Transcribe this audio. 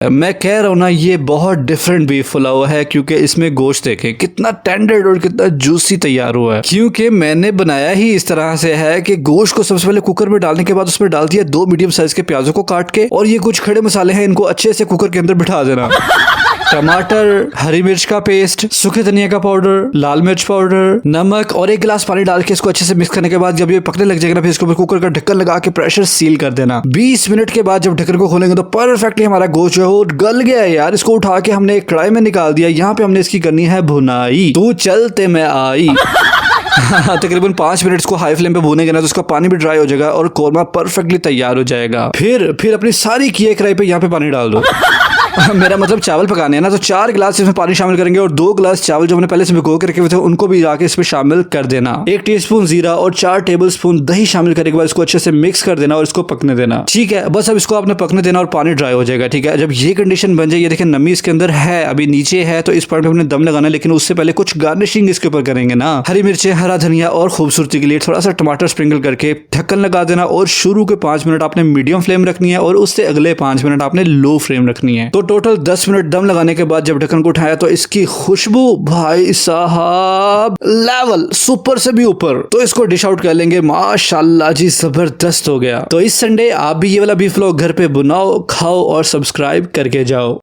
मैं कह रहा हूँ ना, ये बहुत डिफरेंट बीफ पुलाव है क्योंकि इसमें गोश्त देखें कितना टेंडर और कितना जूसी तैयार हुआ है। क्योंकि मैंने बनाया ही इस तरह से है कि गोश्त को सबसे पहले कुकर में डालने के बाद उसमें डाल दिया 2 मीडियम साइज के प्याजों को काट के, और ये कुछ खड़े मसाले हैं, इनको अच्छे से कुकर के अंदर बिठा देना। टमाटर, हरी मिर्च का पेस्ट, सूखे धनिया का पाउडर, लाल मिर्च पाउडर, नमक और 1 गिलास पानी डाल के इसको अच्छे से मिक्स करने के बाद जब ये पकने लग जाएगा ना, फिर इसके ऊपर कुकर का ढक्कन लगा के प्रेशर सील कर देना। 20 मिनट के बाद जब ढक्कन को खोलेंगे तो परफेक्टली हमारा गोश्त जो है वो गल गया है यार। इसको उठा के हमने एक कढ़ाई में निकाल दिया। यहाँ पे हमने इसकी करनी है भुनाई। तू चलते मैं आई। तकरीबन 5 मिनट को हाई फ्लेम पे भूनेंगे ना तो उसका पानी भी ड्राई हो जाएगा और कोरमा परफेक्टली तैयार हो जाएगा। फिर अपनी सारी किए कढ़ाई पे यहाँ पे पानी डाल दो। मेरा मतलब चावल पकाने हैं ना, तो 4 गिलास इसमें पानी शामिल करेंगे और 2 गिलास चावल जो हमने पहले से भिगो के रखे हुए थे उनको भी जाके इसमें शामिल कर देना। 1 टीस्पून जीरा और 4 टेबलस्पून दही शामिल करने के बाद इसको अच्छे से मिक्स कर देना और इसको पकने देना। ठीक है, बस अब इसको आपने पकने देना और पानी ड्राई हो जाएगा। ठीक है, जब ये कंडीशन बन जाए, ये देखिए नमी इसके अंदर है, अभी नीचे है, तो इस पॉइंट पे हमने दम लगाना है। लेकिन उससे पहले कुछ गार्निशिंग इसके ऊपर करेंगे ना, हरी मिर्चें, हरा धनिया और खूबसूरती के लिए थोड़ा सा टमाटर स्प्रिंकल करके ढक्कन लगा देना। और शुरू के 5 मिनट आपने मीडियम फ्लेम रखनी है और उससे अगले 5 मिनट आपने लो फ्लेम रखनी है। तो टोटल 10 मिनट दम लगाने के बाद जब ढक्कन को उठाया तो इसकी खुशबू भाई साहब लेवल सुपर से भी ऊपर। तो इसको डिश आउट कर लेंगे। माशाल्लाह जी, जबरदस्त हो गया। तो इस संडे आप भी ये वाला बीफ पुलाव घर पे बनाओ, खाओ और सब्सक्राइब करके जाओ।